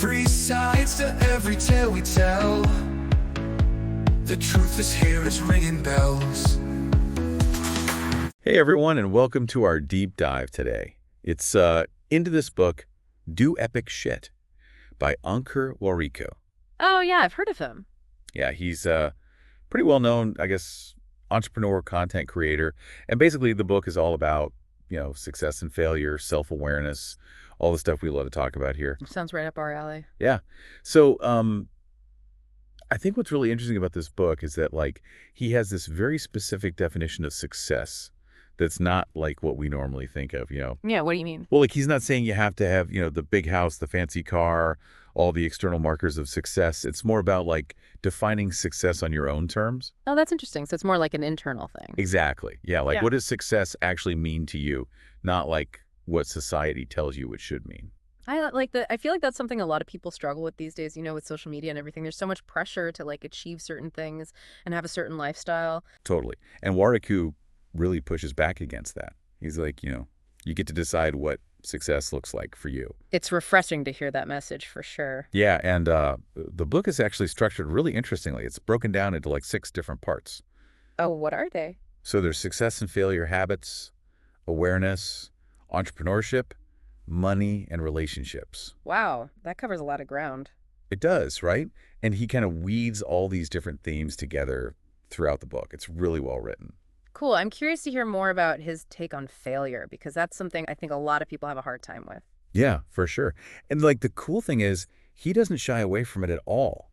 Three sides to every tale we tell. The truth is here, is ringing bells. Hey everyone, and welcome to our deep dive today. It's into this book, Do Epic Shit, by Ankur Warikoo. Oh, yeah, I've heard of him. Yeah, he's pretty well known, I guess, entrepreneur, content creator. And basically the book is all about, success and failure, self-awareness, all the stuff we love to talk about here. Sounds right up our alley. Yeah. So I think what's really interesting about this book is that, he has this very specific definition of success that's not like what we normally think of, Yeah, what do you mean? Well, he's not saying you have to have, the big house, the fancy car, all the external markers of success. It's more about, defining success on your own terms. Oh, that's interesting. So it's more like an internal thing. Exactly. Yeah, Yeah. what does success actually mean to you? Not what society tells you it should mean. I feel like that's something a lot of people struggle with these days, with social media and everything. There's so much pressure to achieve certain things and have a certain lifestyle. Totally. And Warikoo really pushes back against that. He's like, you get to decide what success looks like for you. It's refreshing to hear that message for sure. Yeah, and the book is actually structured really interestingly. It's broken down into 6 different parts. Oh, what are they? So there's success and failure habits, awareness, entrepreneurship, money, and relationships. Wow, that covers a lot of ground. It does, right? And he kind of weaves all these different themes together throughout the book. It's really well written. Cool. I'm curious to hear more about his take on failure, because that's something I think a lot of people have a hard time with. Yeah, for sure. And the cool thing is he doesn't shy away from it at all.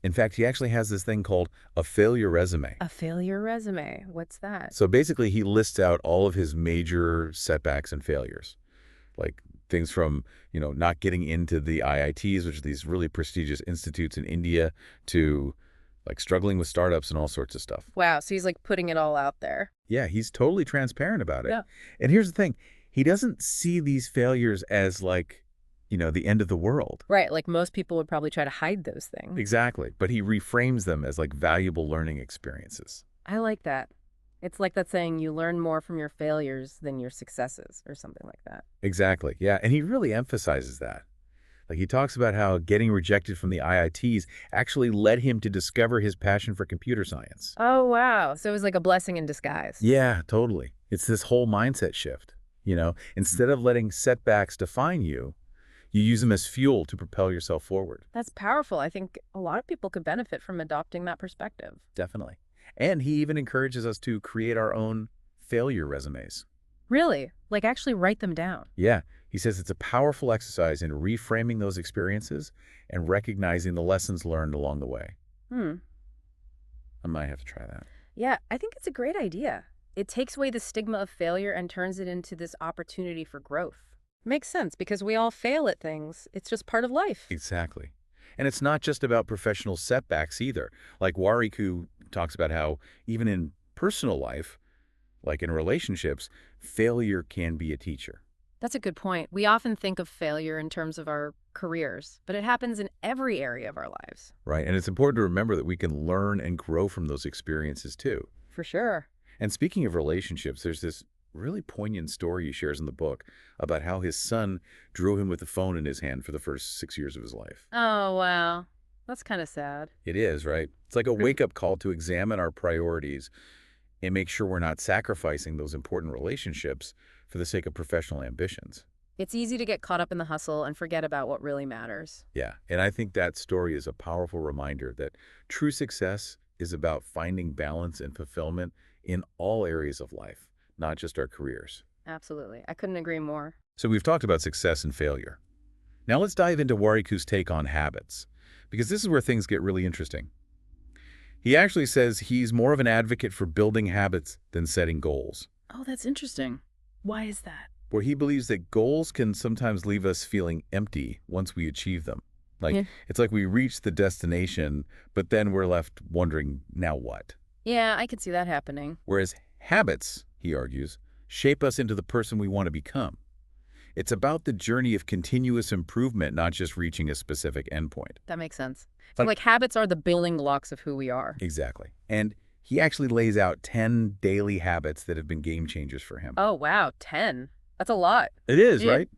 In fact, he actually has this thing called a failure resume. A failure resume. What's that? So basically he lists out all of his major setbacks and failures. Things from, not getting into the IITs, which are these really prestigious institutes in India, to struggling with startups and all sorts of stuff. Wow. So he's putting it all out there. Yeah, he's totally transparent about it. Yeah. And here's the thing. He doesn't see these failures as the end of the world. Right. Most people would probably try to hide those things. Exactly. But he reframes them as valuable learning experiences. I like that. It's like that saying, you learn more from your failures than your successes, or something like that. Exactly. Yeah. And he really emphasizes that. He talks about how getting rejected from the IITs actually led him to discover his passion for computer science. Oh, wow. So it was like a blessing in disguise. Yeah, totally. It's this whole mindset shift. Instead of letting setbacks define you, you use them as fuel to propel yourself forward. That's powerful. I think a lot of people could benefit from adopting that perspective. Definitely. And he even encourages us to create our own failure resumes. Really? Actually write them down. Yeah. He says it's a powerful exercise in reframing those experiences and recognizing the lessons learned along the way. I might have to try that. Yeah, I think it's a great idea. It takes away the stigma of failure and turns it into this opportunity for growth. Makes sense, because we all fail at things. It's just part of life. Exactly. And it's not just about professional setbacks either. Warikoo talks about how even in personal life, in relationships, failure can be a teacher. That's a good point. We often think of failure in terms of our careers, but it happens in every area of our lives. Right. And it's important to remember that we can learn and grow from those experiences too. For sure. And speaking of relationships, there's this really poignant story he shares in the book about how his son drew him with a phone in his hand for the first 6 years of his life. Oh, wow. That's kind of sad. It is, right? It's like a wake-up call to examine our priorities and make sure we're not sacrificing those important relationships for the sake of professional ambitions. It's easy to get caught up in the hustle and forget about what really matters. Yeah, and I think that story is a powerful reminder that true success is about finding balance and fulfillment in all areas of life, not just our careers. Absolutely. I couldn't agree more. So we've talked about success and failure. Now let's dive into Warikoo's take on habits, because this is where things get really interesting. He actually says he's more of an advocate for building habits than setting goals. Oh, that's interesting. Why is that? Where he believes that goals can sometimes leave us feeling empty once we achieve them. It's like we reach the destination, but then we're left wondering, now what? Yeah, I could see that happening. Whereas habits, he argues, shape us into the person we want to become. It's about the journey of continuous improvement, not just reaching a specific endpoint. That makes sense. So habits are the building blocks of who we are. Exactly. And he actually lays out 10 daily habits that have been game changers for him. Oh, wow. 10. That's a lot. It is, right?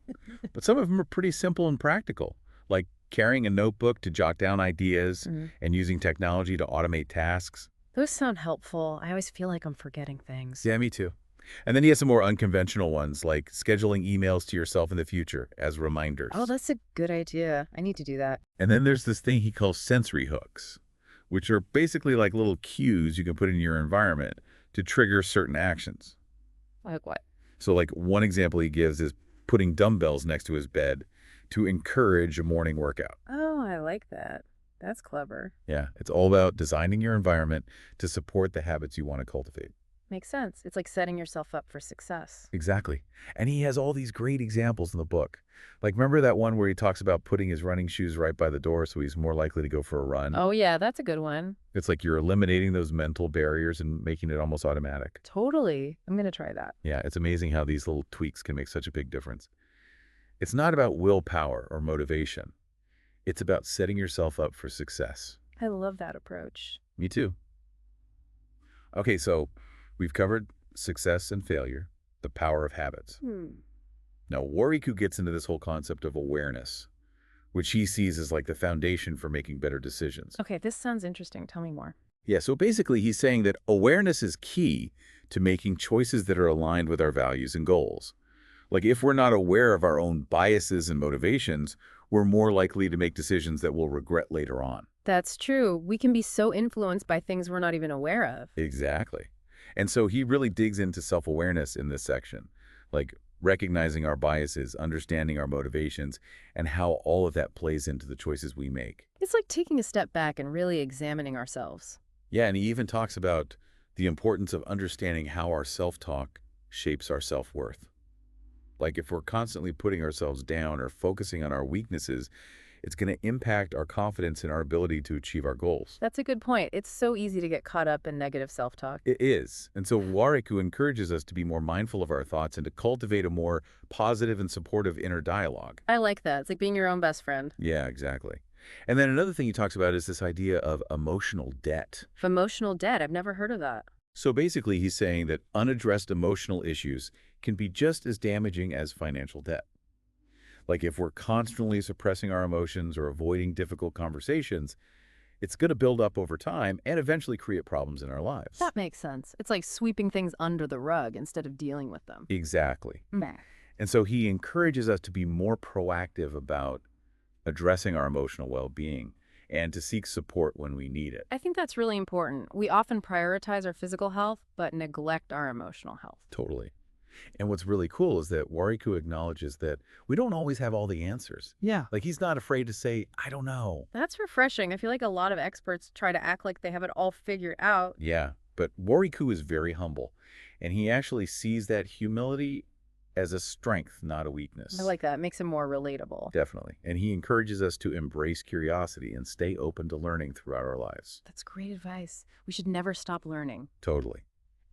But some of them are pretty simple and practical, like carrying a notebook to jot down ideas, Mhm. and using technology to automate tasks. Those sound helpful. I always feel like I'm forgetting things. Yeah, me too. And then he has some more unconventional ones, like scheduling emails to yourself in the future as Oh, reminders. that's a good idea. I need to do that. And then there's this thing he calls sensory hooks, which are basically like little cues you can put in your environment to trigger certain actions. Like what? So like one example he gives is putting dumbbells next to his bed to encourage a morning workout. Oh, I like that. That's clever. Yeah, it's all about designing your environment to support the habits you want to cultivate. Makes sense. It's like setting yourself up for success. Exactly. And he has all these great examples in the book. Like, remember that one where he talks about putting his running shoes right by the door so he's more likely to go for a run? Oh, yeah, that's a good one. It's like you're eliminating those mental barriers and making it almost automatic. Totally. I'm going to try that. Yeah, it's amazing how these little tweaks can make such a big difference. It's not about willpower or motivation. It's about setting yourself up for success. I love that approach. Me too. Okay, so we've covered success and failure, the power of habits. Now, Warikoo gets into this whole concept of awareness, which he sees as like the foundation for making better decisions. Okay, this sounds interesting. Tell me more. Yeah, so basically he's saying that awareness is key to making choices that are aligned with our values and goals. Like if we're not aware of our own biases and motivations, we're more likely to make decisions that we'll regret later on. That's true. We can be so influenced by things we're not even aware of. Exactly. And so he really digs into self-awareness in this section, like recognizing our biases, understanding our motivations, and how all of that plays into the choices we make. It's like taking a step back and really examining ourselves. Yeah, and he even talks about the importance of understanding how our self-talk shapes our self-worth. Like if we're constantly putting ourselves down or focusing on our weaknesses, it's going to impact our confidence in our ability to achieve our goals. That's a good point. It's so easy to get caught up in negative self-talk. It is. And so Warikoo encourages us to be more mindful of our thoughts and to cultivate a more positive and supportive inner dialogue. I like that. It's like being your own best friend. Yeah, exactly. And then another thing he talks about is this idea of emotional debt. Emotional debt. I've never heard of that. So basically, he's saying that unaddressed emotional issues can be just as damaging as financial debt. Like if we're constantly suppressing our emotions or avoiding difficult conversations, it's going to build up over time and eventually create problems in our lives. That makes sense. It's like sweeping things under the rug instead of dealing with them. Exactly. And so he encourages us to be more proactive about addressing our emotional well-being and to seek support when we need it. I think that's really important. We often prioritize our physical health, but neglect our emotional health. Totally. And what's really cool is that Warikoo acknowledges that we don't always have all the answers. Yeah. Like he's not afraid to say, I don't know. That's refreshing. I feel like a lot of experts try to act like they have it all figured out. Yeah, but Warikoo is very humble, and he actually sees that humility as a strength, not a weakness. I like that. It makes it more relatable. Definitely. And he encourages us to embrace curiosity and stay open to learning throughout our lives. That's great advice. We should never stop learning. Totally.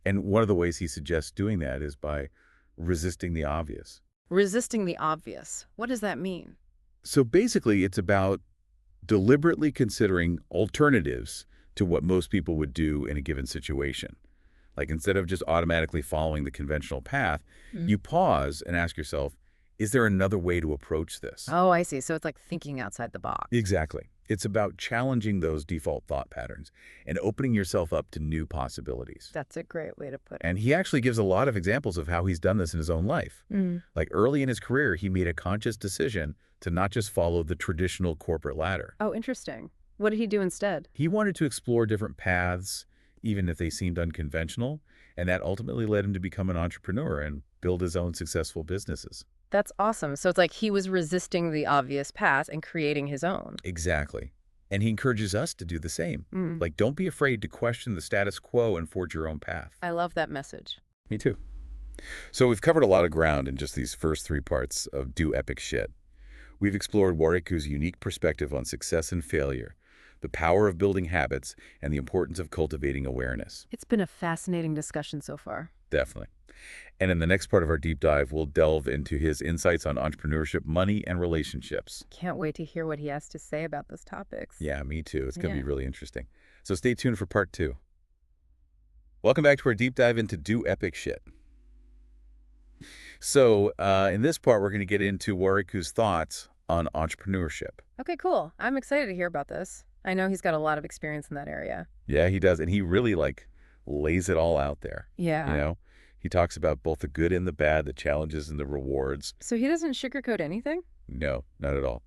And one of the ways he suggests doing that is by resisting the obvious. Resisting the obvious. What does that mean? So basically, it's about deliberately considering alternatives to what most people would do in a given situation. Like instead of just automatically following the conventional path, you pause and ask yourself, is there another way to approach this? Oh, I see. So it's like thinking outside the box. Exactly. It's about challenging those default thought patterns and opening yourself up to new possibilities. That's a great way to put it. And he actually gives a lot of examples of how he's done this in his own life. Like early in his career, he made a conscious decision to not just follow the traditional corporate ladder. Oh, interesting. What did he do instead? He wanted to explore different paths, even if they seemed unconventional, and that ultimately led him to become an entrepreneur and build his own successful businesses. That's awesome. So it's like he was resisting the obvious path and creating his own. Exactly. And he encourages us to do the same. Like, don't be afraid to question the status quo and forge your own path. I love that message. Me too. So we've covered a lot of ground in just these first 3 parts of Do Epic Shit. We've explored Warikoo's unique perspective on success and failure, the power of building habits, and the importance of cultivating awareness. It's been a fascinating discussion so far. Definitely. And in the next part of our deep dive, we'll delve into his insights on entrepreneurship, money, and relationships. Can't wait to hear what he has to say about those topics. Yeah, me too. It's going to Yeah. be really interesting. So stay tuned for part 2. Welcome back to our deep dive into Do Epic Shit. So in this part, we're going to get into Warikoo's thoughts on entrepreneurship. Okay, cool. I'm excited to hear about this. I know he's got a lot of experience in that area. Yeah, he does. And he really lays it all out there. You Yeah. know, he talks about both the good and the bad, the challenges and the rewards. So he doesn't sugarcoat anything? No, not at all.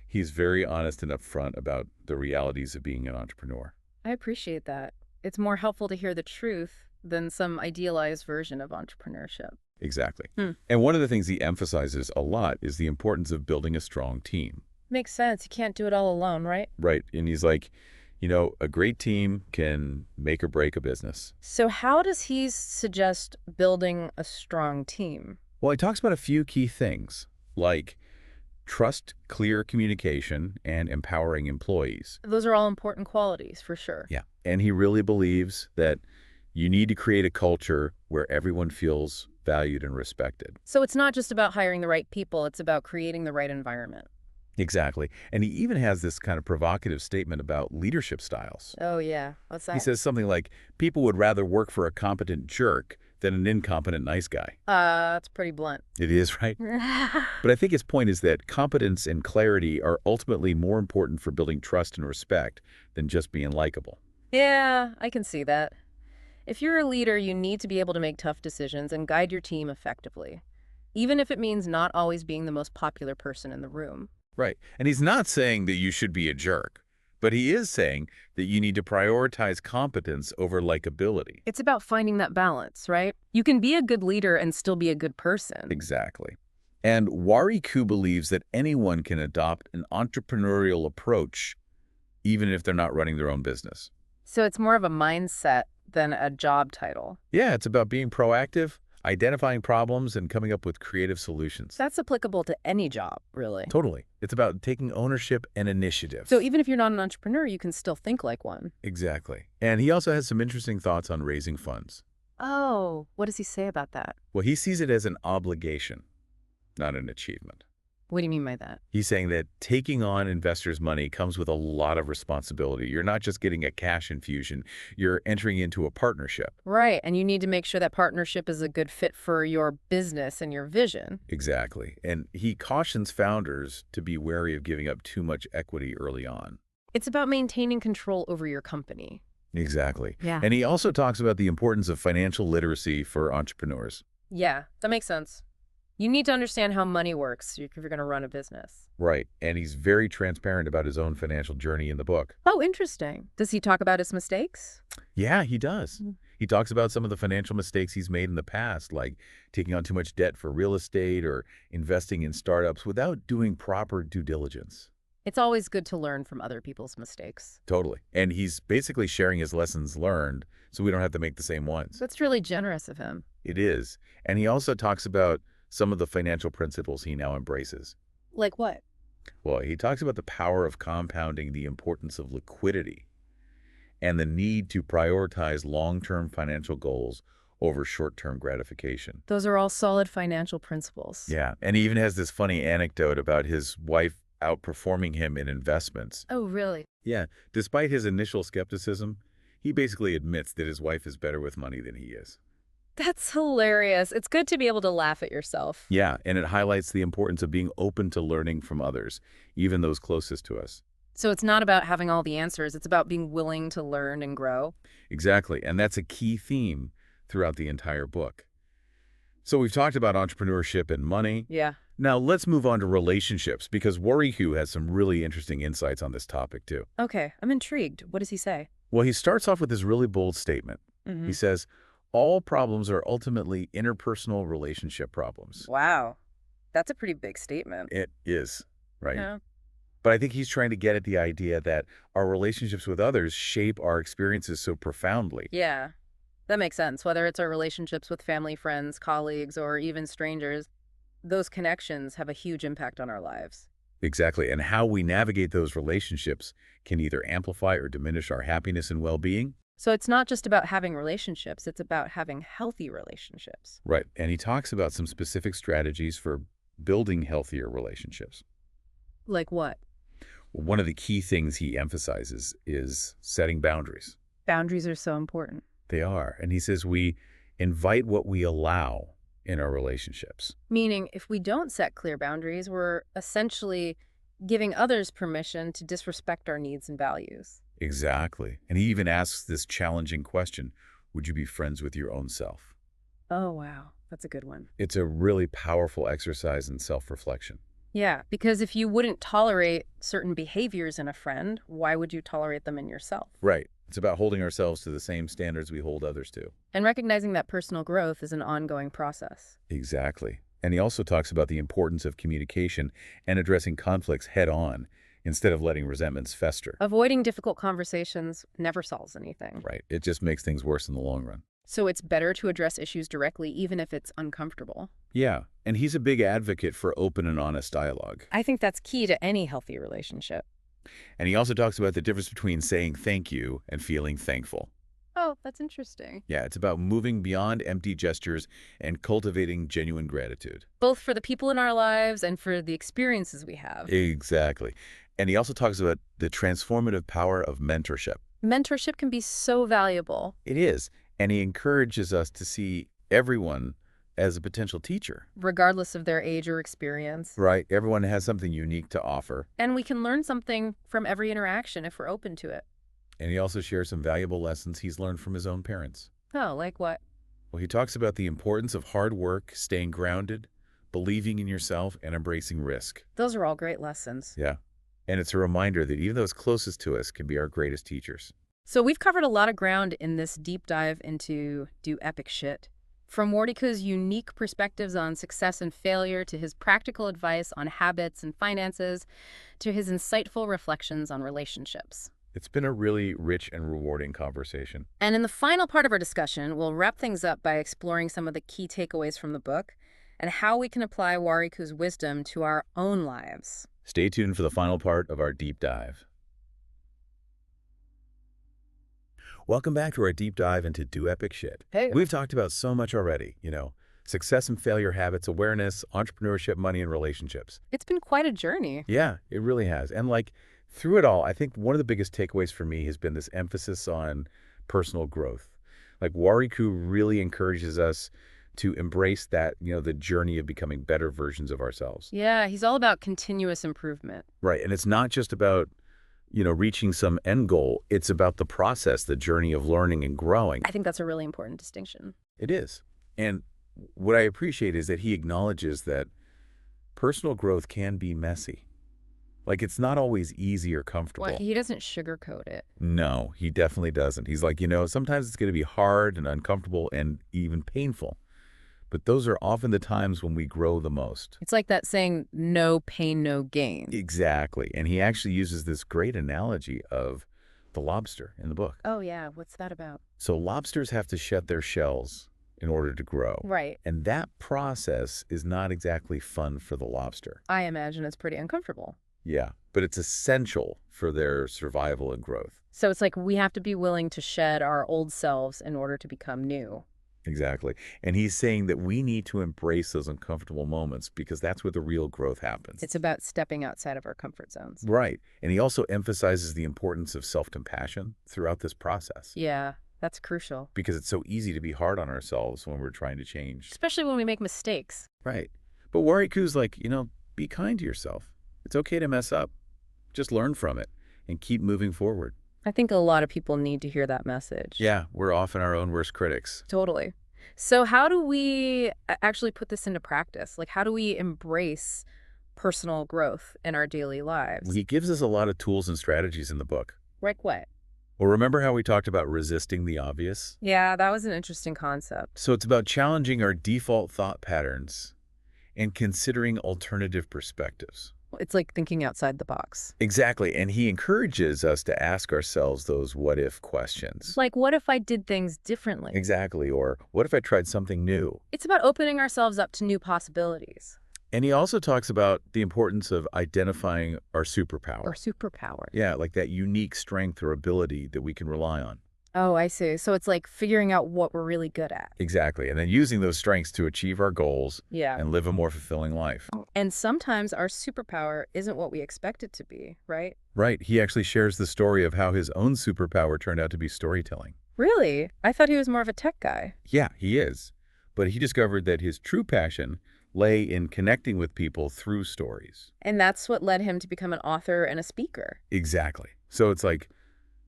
He's very honest and upfront about the realities of being an entrepreneur. I appreciate that. It's more helpful to hear the truth than some idealized version of entrepreneurship. Exactly. Hmm. And one of the things he emphasizes a lot is the importance of building a strong team. Makes sense. You can't do it all alone, right? Right. And he's like, a great team can make or break a business. So how does he suggest building a strong team? Well, he talks about a few key things, like trust, clear communication, and empowering employees. Those are all important qualities, for sure. Yeah. And he really believes that you need to create a culture where everyone feels valued and respected. So it's not just about hiring the right people, it's about creating the right environment. Exactly. And he even has this kind of provocative statement about leadership styles. Oh, yeah. What's that? He says something like, people would rather work for a competent jerk than an incompetent nice guy. That's pretty blunt. It is, right? But I think his point is that competence and clarity are ultimately more important for building trust and respect than just being likable. Yeah, I can see that. If you're a leader, you need to be able to make tough decisions and guide your team effectively, even if it means not always being the most popular person in the room. Right. And he's not saying that you should be a jerk, but he is saying that you need to prioritize competence over likability. It's about finding that balance, right? You can be a good leader and still be a good person. Exactly. And Warikoo believes that anyone can adopt an entrepreneurial approach, even if they're not running their own business. So it's more of a mindset than a job title. Yeah, it's about being proactive, identifying problems, and coming up with creative solutions. That's applicable to any job, really. Totally. It's about taking ownership and initiative. So even if you're not an entrepreneur, you can still think like one. Exactly. And he also has some interesting thoughts on raising funds. Oh, what does he say about that? Well, he sees it as an obligation, not an achievement. What do you mean by that? He's saying that taking on investors' money comes with a lot of responsibility. You're not just getting a cash infusion, you're entering into a partnership. Right, and you need to make sure that partnership is a good fit for your business and your vision. Exactly. And he cautions founders to be wary of giving up too much equity early on. It's about maintaining control over your company. Exactly. Yeah. And he also talks about the importance of financial literacy for entrepreneurs. Yeah, that makes sense. You need to understand how money works if you're going to run a business. Right. And he's very transparent about his own financial journey in the book. Oh, interesting. Does he talk about his mistakes? Yeah, he does. He talks about some of the financial mistakes he's made in the past, like taking on too much debt for real estate or investing in startups without doing proper due diligence. It's always good to learn from other people's mistakes. Totally. And he's basically sharing his lessons learned so we don't have to make the same ones. That's really generous of him. It is. And he also talks about some of the financial principles he now embraces. Like what? Well, he talks about the power of compounding, the importance of liquidity, and the need to prioritize long-term financial goals over short-term gratification. Those are all solid financial principles. Yeah. And he even has this funny anecdote about his wife outperforming him in investments. Oh, really? Yeah. Despite his initial skepticism, he basically admits that his wife is better with money than he is. That's hilarious. It's good to be able to laugh at yourself. Yeah, and it highlights the importance of being open to learning from others, even those closest to us. So it's not about having all the answers. It's about being willing to learn and grow. Exactly, and that's a key theme throughout the entire book. So we've talked about entrepreneurship and money. Yeah. Now let's move on to relationships, because Warikoo has some really interesting insights on this topic too. Okay, I'm intrigued. What does he say? Well, he starts off with this really bold statement. He says, all problems are ultimately interpersonal relationship problems. Wow. That's a pretty big statement. It is, right? Yeah. But I think he's trying to get at the idea that our relationships with others shape our experiences so profoundly. Yeah. That makes sense. Whether it's our relationships with family, friends, colleagues, or even strangers, those connections have a huge impact on our lives. Exactly. And how we navigate those relationships can either amplify or diminish our happiness and well-being. So it's not just about having relationships, it's about having healthy relationships. Right. And he talks about some specific strategies for building healthier relationships. Like what? One of the key things he emphasizes is setting boundaries. Boundaries are so important. They are. And he says we invite what we allow in our relationships. Meaning, if we don't set clear boundaries, we're essentially giving others permission to disrespect our needs and values. Exactly. And he even asks this challenging question, would you be friends with your own self? Oh, wow. That's a good one. It's a really powerful exercise in self-reflection. Yeah, because if you wouldn't tolerate certain behaviors in a friend, why would you tolerate them in yourself? Right. It's about holding ourselves to the same standards we hold others to. And recognizing that personal growth is an ongoing process. Exactly. And he also talks about the importance of communication and addressing conflicts head on instead of letting resentments fester. Avoiding difficult conversations never solves anything. Right. It just makes things worse in the long run. So it's better to address issues directly, even if it's uncomfortable. Yeah. And he's a big advocate for open and honest dialogue. I think that's key to any healthy relationship. And he also talks about the difference between saying thank you and feeling thankful. Oh, that's interesting. Yeah, it's about moving beyond empty gestures and cultivating genuine gratitude. Both for the people in our lives and for the experiences we have. Exactly. And he also talks about the transformative power of mentorship. Mentorship can be so valuable. It is. And he encourages us to see everyone as a potential teacher. Regardless of their age or experience. Right. Everyone has something unique to offer. And we can learn something from every interaction if we're open to it. And he also shares some valuable lessons he's learned from his own parents. Oh, like what? Well, he talks about the importance of hard work, staying grounded, believing in yourself, and embracing risk. Those are all great lessons. Yeah. And it's a reminder that even those closest to us can be our greatest teachers. So we've covered a lot of ground in this deep dive into Do Epic Shit. From Warikoo's unique perspectives on success and failure, to his practical advice on habits and finances, to his insightful reflections on relationships. It's been a really rich and rewarding conversation. And in the final part of our discussion, we'll wrap things up by exploring some of the key takeaways from the book and how we can apply Warikoo's wisdom to our own lives. Stay tuned for the final part of our deep dive. Welcome back to our deep dive into Do Epic Shit. Hey. We've talked about so much already, success and failure habits, awareness, entrepreneurship, money, and relationships. It's been quite a journey. Yeah, it really has. And through it all, I think one of the biggest takeaways for me has been this emphasis on personal growth. Warikoo really encourages us to embrace that, the journey of becoming better versions of ourselves. Yeah, he's all about continuous improvement. Right. And it's not just about reaching some end goal. It's about the process, the journey of learning and growing. I think that's a really important distinction. It is. And what I appreciate is that he acknowledges that personal growth can be messy. It's not always easy or comfortable. Well, he doesn't sugarcoat it. No, he definitely doesn't. He's sometimes it's going to be hard and uncomfortable and even painful. But those are often the times when we grow the most. It's like that saying, no pain, no gain. Exactly. And he actually uses this great analogy of the lobster in the book. Oh, yeah. What's that about? So lobsters have to shed their shells in order to grow. Right. And that process is not exactly fun for the lobster. I imagine it's pretty uncomfortable. Yeah, but it's essential for their survival and growth. So it's like we have to be willing to shed our old selves in order to become new. Exactly. And he's saying that we need to embrace those uncomfortable moments because that's where the real growth happens. It's about stepping outside of our comfort zones. Right. And he also emphasizes the importance of self-compassion throughout this process. Yeah, that's crucial. Because it's so easy to be hard on ourselves when we're trying to change. Especially when we make mistakes. Right. But Warikoo's be kind to yourself. It's okay to mess up. Just learn from it and keep moving forward. I think a lot of people need to hear that message. Yeah, we're often our own worst critics. Totally. So how do we actually put this into practice? How do we embrace personal growth in our daily lives? He gives us a lot of tools and strategies in the book. Like what? Well, remember how we talked about resisting the obvious? Yeah, that was an interesting concept. So it's about challenging our default thought patterns and considering alternative perspectives. It's like thinking outside the box. Exactly. And he encourages us to ask ourselves those what-if questions. Like, what if I did things differently? Exactly. Or what if I tried something new? It's about opening ourselves up to new possibilities. And he also talks about the importance of identifying our superpower. Or superpower. Yeah, like that unique strength or ability that we can rely on. Oh, I see. So it's like figuring out what we're really good at. Exactly. And then using those strengths to achieve our goals and live a more fulfilling life. And sometimes our superpower isn't what we expect it to be, right? Right. He actually shares the story of how his own superpower turned out to be storytelling. Really? I thought he was more of a tech guy. Yeah, he is. but he discovered that his true passion lay in connecting with people through stories. And that's what led him to become an author and a speaker. Exactly. So it's like,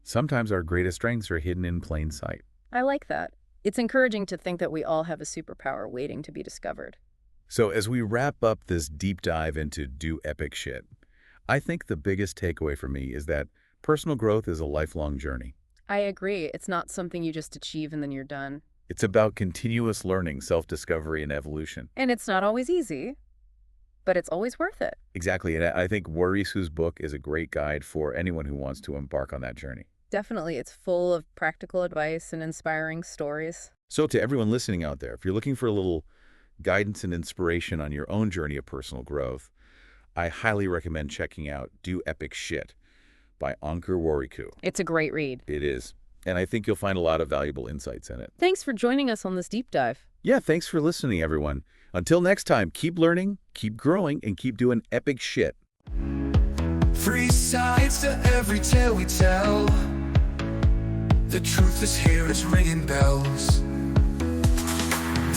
sometimes our greatest strengths are hidden in plain sight. I like that. It's encouraging to think that we all have a superpower waiting to be discovered. So as we wrap up this deep dive into do epic shit, I think the biggest takeaway for me is that personal growth is a lifelong journey. I agree. It's not something you just achieve and then you're done. It's about continuous learning, self-discovery, and evolution. And it's not always easy, but it's always worth it. Exactly, and I think Warikoo's book is a great guide for anyone who wants to embark on that journey. Definitely, it's full of practical advice and inspiring stories. So to everyone listening out there, if you're looking for a little guidance and inspiration on your own journey of personal growth, I highly recommend checking out Do Epic Shit by Ankur Warikoo. It's a great read. It is. And I think you'll find a lot of valuable insights in it. Thanks for joining us on this deep dive. Yeah, thanks for listening, everyone. Until next time, keep learning, keep growing, and keep doing epic shit. 3 sides to every tale we tell. The truth is here, it's ringing bells.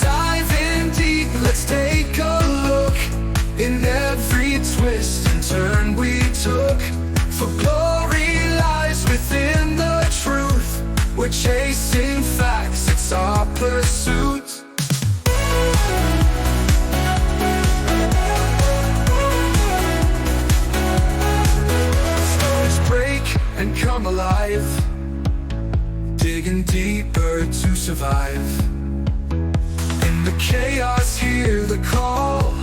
Dive in deep, let's take a look in every twist and turn we took. For glory lies within the truth. We're chasing facts, it's our pursuit. Stories break and come alive, digging deeper to survive. In the chaos, hear the call.